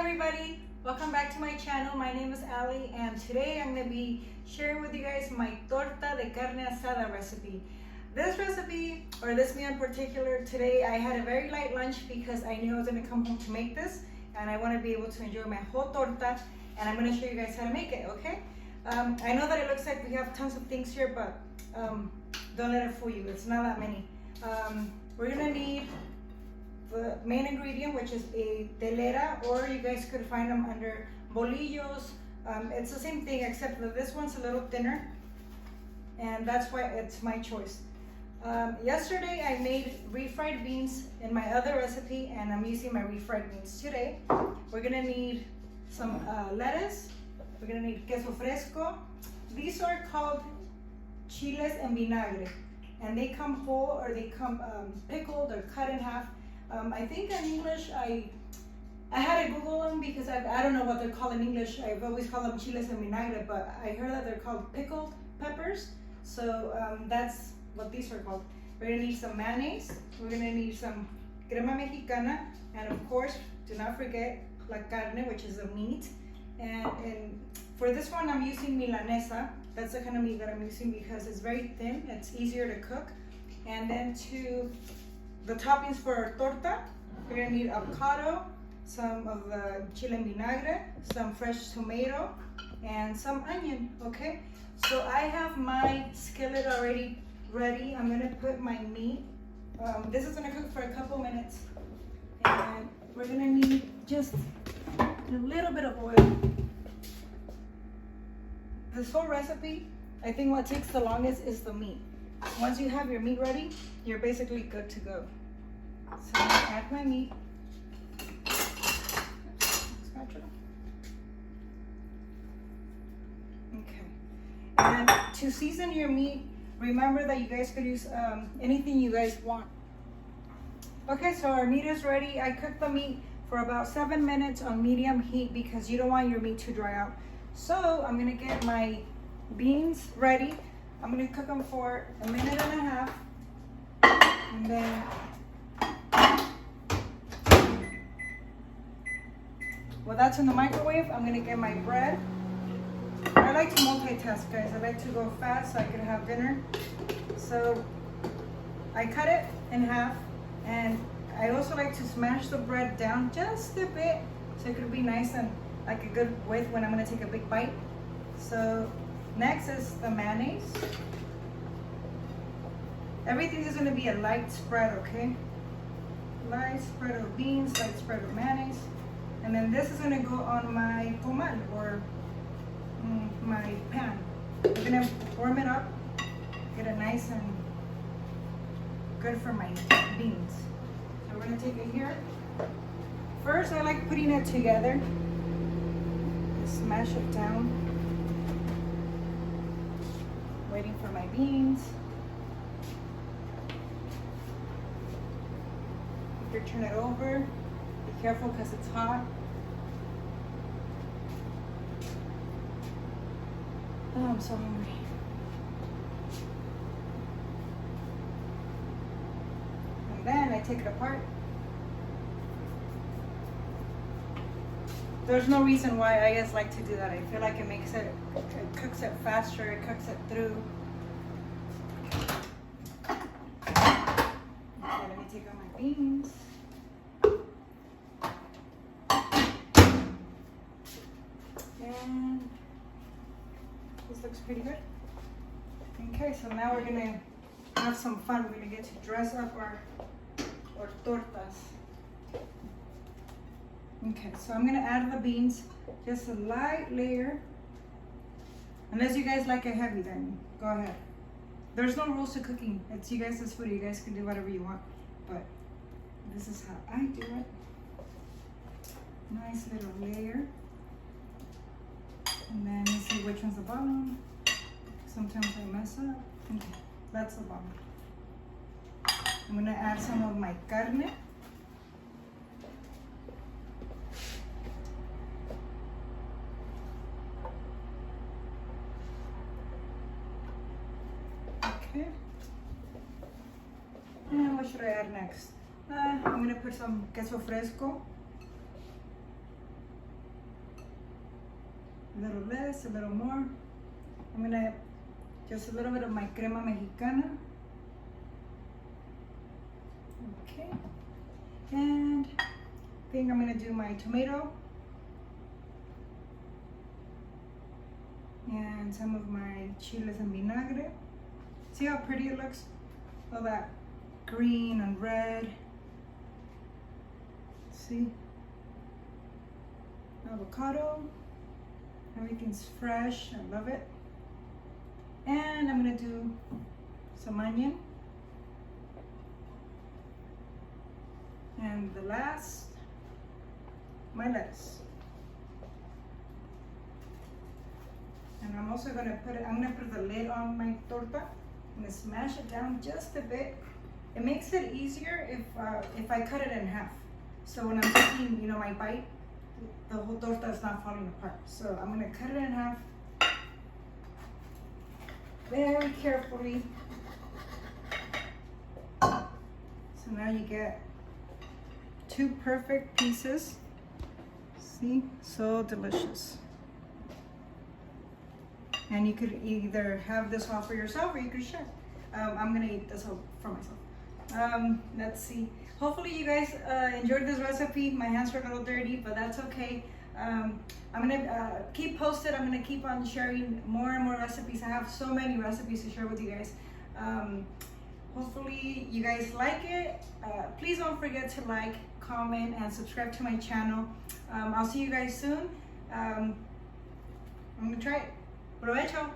everybody, welcome back to my channel. My name is Ali and today I'm going to be sharing with you guys my torta de carne asada recipe. This recipe, or this meal in particular, today I had a very light lunch because I knew I was going to come home to make this and I want to be able to enjoy my whole torta, and I'm going to show you guys how to make it, okay? I know that it looks like we have tons of things here, but don't let it fool you, it's not that many. We're going to need the main ingredient, which is a telera, or you guys could find them under bolillos. It's the same thing except that this one's a little thinner, and that's why it's my choice. Yesterday I made refried beans in my other recipe, and I'm using my refried beans today. We're gonna need some lettuce. We're gonna need queso fresco. These are called chiles en vinagre, and they come whole or they come pickled or cut in half. I think in English, I had to Google them because I don't know what they're called in English. I've always called them chiles en vinagre, but I heard that they're called pickled peppers. So that's what these are called. We're gonna need some mayonnaise. We're gonna need some crema mexicana, and of course, do not forget la carne, which is the meat. And for this one, I'm using milanesa. That's the kind of meat that I'm using because it's very thin. It's easier to cook. And then the toppings for our torta, we're gonna need avocado, some of the chile en vinagre, some fresh tomato, and some onion, okay? So I have my skillet already ready. I'm gonna put my meat. This is gonna cook for a couple minutes. And we're gonna need just a little bit of oil. This whole recipe, I think what takes the longest is the meat. Once you have your meat ready, you're basically good to go. So I'm gonna add my meat. Okay. And to season your meat, remember that you guys could use anything you guys want. Okay, so our meat is ready. I cooked the meat for about 7 minutes on medium heat because you don't want your meat to dry out. So I'm gonna get my beans ready. I'm gonna cook them for 1.5 minutes, and then while that's in the microwave, I'm gonna get my bread. I like to multitask, guys. I like to go fast so I can have dinner. So I cut it in half, and I also like to smash the bread down just a bit so it could be nice and like a good width when I'm gonna take a big bite. So next is the mayonnaise. Everything is gonna be a light spread, okay? Light spread of beans, light spread of mayonnaise. And then this is gonna go on my comal, or my pan. I'm gonna warm it up, get it nice and good for my beans. So we're gonna take it here. First, I like putting it together. Smash it down. Waiting for my beans. After turn it over, be careful because it's hot. Oh, I'm so hungry. And then I take it apart. There's no reason why I just like to do that. I feel like it makes it cooks it faster, it cooks it through. Okay, let me take out my beans. And this looks pretty good. Okay, so now we're gonna have some fun. We're gonna get to dress up our tortas. Okay, so I'm gonna add the beans, just a light layer. Unless you guys like it heavy, then go ahead. There's no rules to cooking. It's you guys' food. You guys can do whatever you want, but this is how I do it. Nice little layer. And then let's see which one's the bottom. Sometimes I mess up. Okay, that's the bottom. I'm gonna add some of my carne. Okay. And what should I add next? I'm gonna put some queso fresco. a little less, a little more. I'm gonna just a little bit of my crema mexicana. Okay, and I think I'm gonna do my tomato and some of my chiles and vinagre. See how pretty it looks? All that green and red. See? Avocado. Everything's fresh. I love it. And I'm gonna do some onion. And the last, my lettuce. And I'm also gonna put the lid on my torta. I'm gonna smash it down just a bit. It makes it easier if I cut it in half. So when I'm taking, you know, my bite, the whole torta is not falling apart. So I'm gonna cut it in half very carefully. So now you get two perfect pieces. See, so delicious. And you could either have this all for yourself or you could share. I'm gonna eat this all for myself. Let's see. Hopefully you guys enjoyed this recipe. My hands were a little dirty, but that's okay. I'm gonna keep posted. I'm gonna keep on sharing more and more recipes. I have so many recipes to share with you guys. Hopefully you guys like it. Please don't forget to like, comment, and subscribe to my channel. I'll see you guys soon. I'm gonna try it. Provecho!